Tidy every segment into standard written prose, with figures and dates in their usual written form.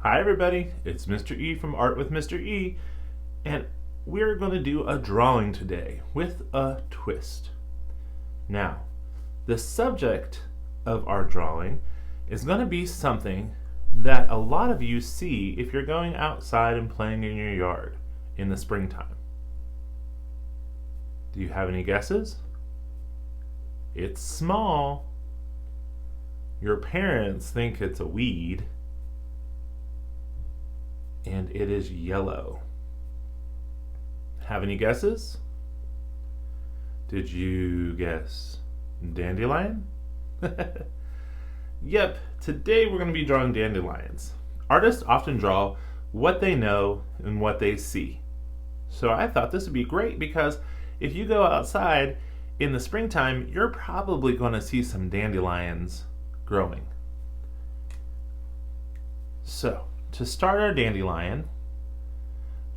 Hi everybody, it's Mr. E from Art with Mr. E, and we're going to do a drawing today with a twist. Now, the subject of our drawing is going to be something that a lot of you see if you're going outside and playing in your yard in the springtime. Do you have any guesses? It's small. Your parents think it's a weed. And it is yellow. Have any guesses? Did you guess dandelion? Yep, today we're going to be drawing dandelions. Artists often draw what they know and what they see. So I thought this would be great because if you go outside in the springtime, you're probably going to see some dandelions growing. So, to start our dandelion,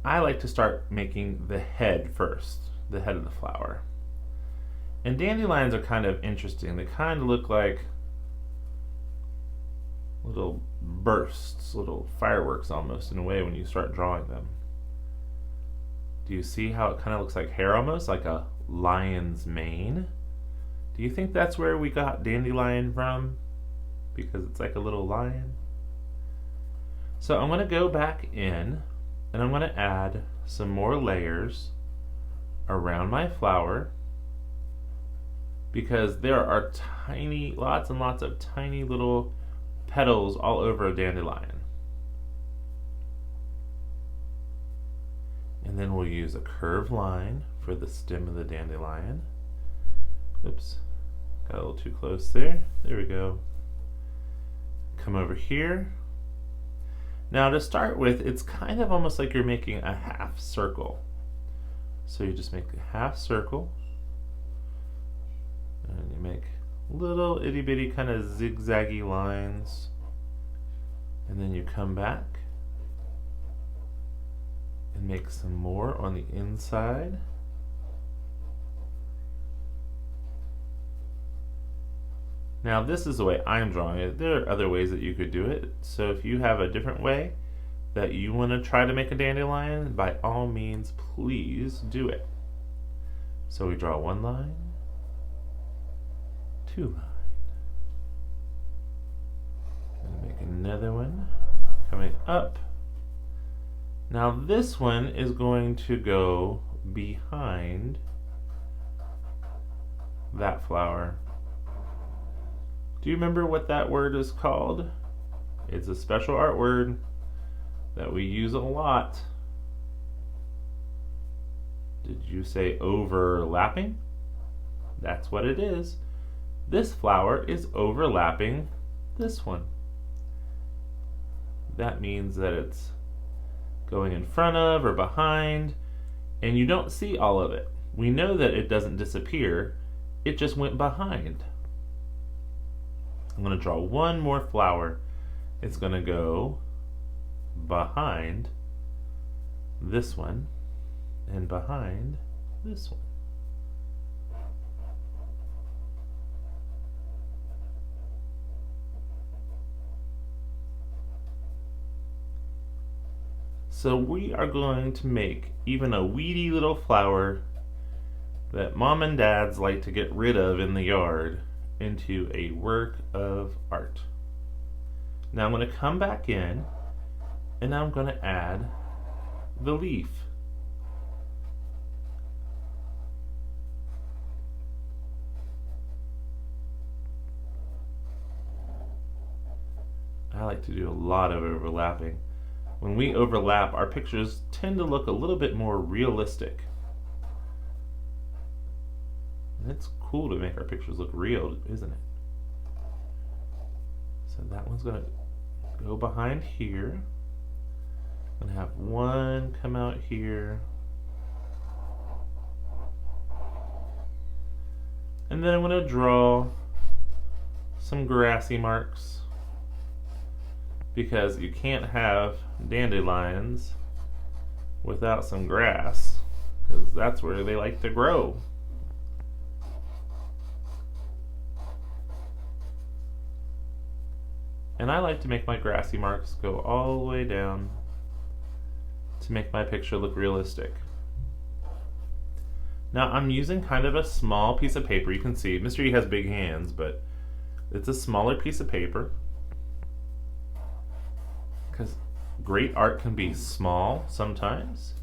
I like to start making the head first, the head of the flower. And dandelions are kind of interesting. They kind of look like little bursts, little fireworks almost in a way when you start drawing them. Do you see how it kind of looks like hair almost, like a lion's mane? Do you think that's where we got dandelion from? Because it's like a little lion? So I'm going to go back in and I'm going to add some more layers around my flower because there are lots and lots of tiny little petals all over a dandelion. And then we'll use a curved line for the stem of the dandelion. Oops, got a little too close there. There we go. Come over here. Now to start with, it's kind of almost like you're making a half circle. So you just make a half circle, and you make little itty bitty kind of zigzaggy lines, and then you come back and make some more on the inside. Now this is the way I'm drawing it. There are other ways that you could do it. So if you have a different way that you want to try to make a dandelion, by all means, please do it. So we draw one line, two lines, and make another one coming up. Now this one is going to go behind that flower. Do you remember what that word is called? It's a special art word that we use a lot. Did you say overlapping? That's what it is. This flower is overlapping this one. That means that it's going in front of or behind, and you don't see all of it. We know that it doesn't disappear, it just went behind. I'm going to draw one more flower. It's going to go behind this one and behind this one. So we are going to make even a weedy little flower that mom and dads like to get rid of in the yard into a work of art. Now I'm going to come back in and I'm going to add the leaf. I like to do a lot of overlapping. When we overlap, our pictures tend to look a little bit more realistic. And it's cool to make our pictures look real, isn't it? So that one's going to go behind here. I'm going to have one come out here. And then I'm going to draw some grassy marks because you can't have dandelions without some grass because that's where they like to grow. And I like to make my grassy marks go all the way down to make my picture look realistic. Now I'm using kind of a small piece of paper. You can see Mr. E has big hands, but it's a smaller piece of paper because great art can be small sometimes.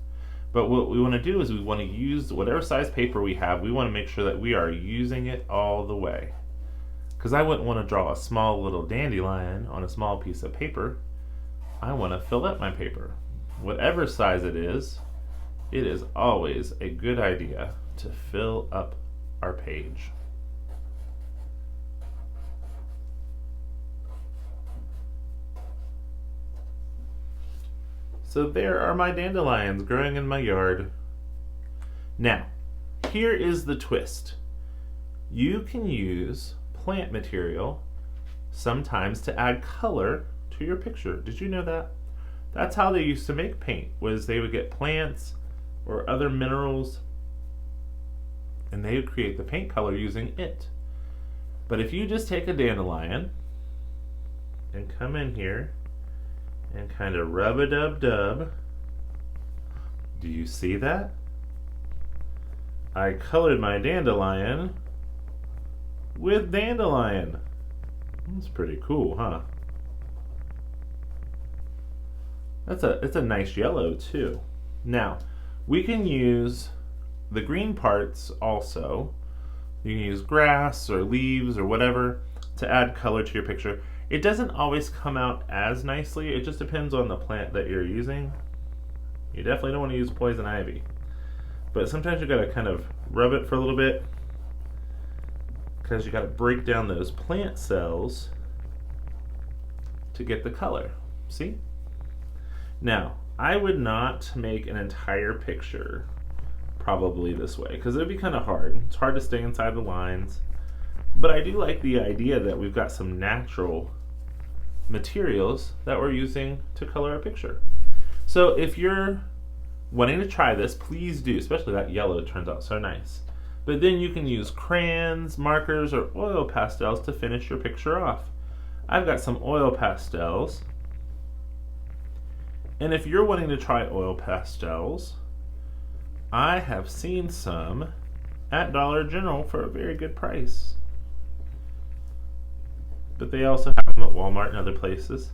But what we want to do is we want to use whatever size paper we have. We want to make sure that we are using it all the way. Because I wouldn't want to draw a small little dandelion on a small piece of paper. I want to fill up my paper. Whatever size it is always a good idea to fill up our page. So there are my dandelions growing in my yard. Now, here is the twist. You can use plant material sometimes to add color to your picture. Did you know that? That's how they used to make paint, was they would get plants or other minerals and they would create the paint color using it. But if you just take a dandelion and come in here and kind of rub-a-dub-dub. Do you see that? I colored my dandelion with dandelion. That's pretty cool, huh? It's a nice yellow too. Now, we can use the green parts also. You can use grass or leaves or whatever to add color to your picture. It doesn't always come out as nicely. It just depends on the plant that you're using. You definitely don't want to use poison ivy. But sometimes you gotta kind of rub it for a little bit because you gotta break down those plant cells to get the color. See? Now, I would not make an entire picture probably this way because it would be kind of hard. It's hard to stay inside the lines. But I do like the idea that we've got some natural materials that we're using to color our picture. So if you're wanting to try this, please do, especially that yellow turns out so nice. But then you can use crayons, markers, or oil pastels to finish your picture off. I've got some oil pastels. And if you're wanting to try oil pastels, I have seen some at Dollar General for a very good price. But they also have them at Walmart and other places.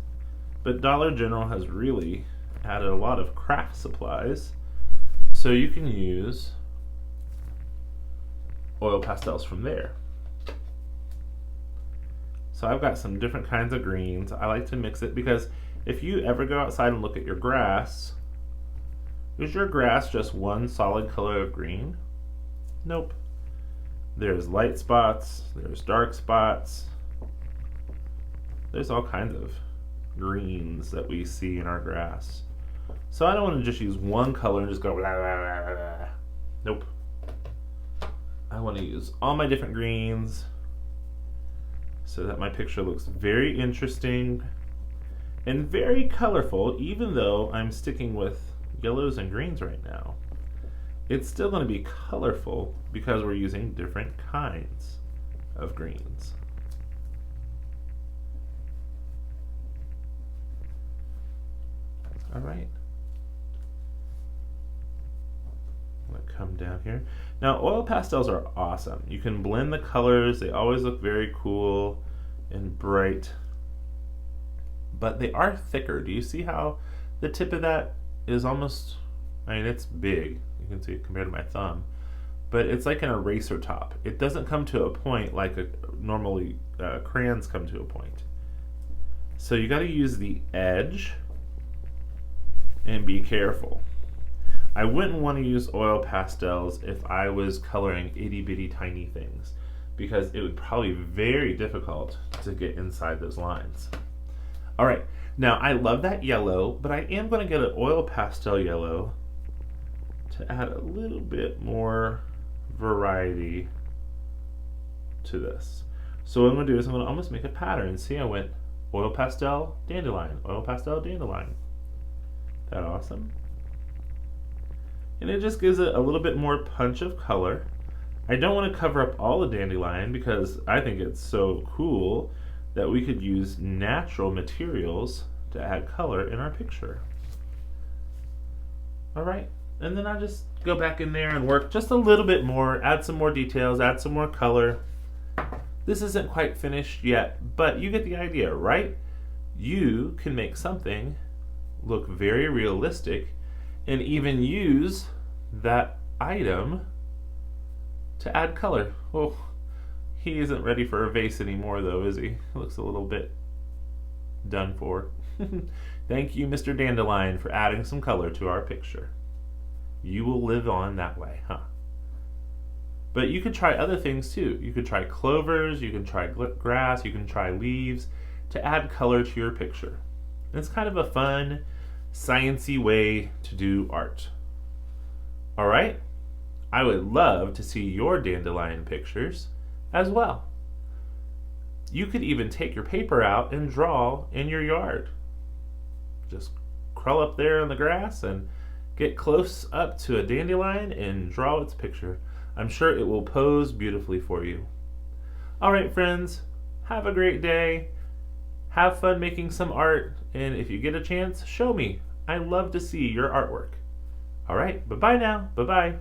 But Dollar General has really added a lot of craft supplies, so you can use oil pastels from there. So I've got some different kinds of greens. I like to mix it because if you ever go outside and look at your grass, is your grass just one solid color of green? Nope. There's light spots, there's dark spots, there's all kinds of greens that we see in our grass. So I don't want to just use one color and just go blah, blah, blah, blah. Nope. I want to use all my different greens so that my picture looks very interesting and very colorful, even though I'm sticking with yellows and greens right now. It's still going to be colorful because we're using different kinds of greens. All right. I'm going to come down here. Now, oil pastels are awesome. You can blend the colors. They always look very cool and bright. But they are thicker. Do you see how the tip of that is almost, I mean, it's big. You can see it compared to my thumb. But it's like an eraser top. It doesn't come to a point like normally crayons come to a point. So you got to use the edge and be careful. I wouldn't want to use oil pastels if I was coloring itty bitty tiny things because it would probably be very difficult to get inside those lines. All right, now I love that yellow, but I am going to get an oil pastel yellow to add a little bit more variety to this. So what I'm going to do is I'm going to almost make a pattern. See, I went oil pastel, dandelion, oil pastel, dandelion. That awesome? And it just gives it a little bit more punch of color. I don't want to cover up all the dandelion because I think it's so cool that we could use natural materials to add color in our picture. All right, and then I just go back in there and work just a little bit more, add some more details, add some more color. This isn't quite finished yet, but you get the idea, right? You can make something look very realistic and even use that item to add color. Oh, he isn't ready for a vase anymore though, is he? Looks a little bit done for. Thank you, Mr. Dandelion, for adding some color to our picture. You will live on that way, huh? But you could try other things too. You could try clovers, you can try grass, you can try leaves to add color to your picture. And it's kind of a fun, sciencey way to do art. All right? I would love to see your dandelion pictures as well. You could even take your paper out and draw in your yard. Just crawl up there in the grass and get close up to a dandelion and draw its picture. I'm sure it will pose beautifully for you. All right, friends, have a great day. Have fun making some art, and if you get a chance, show me. I love to see your artwork. All right, bye-bye now. Bye-bye.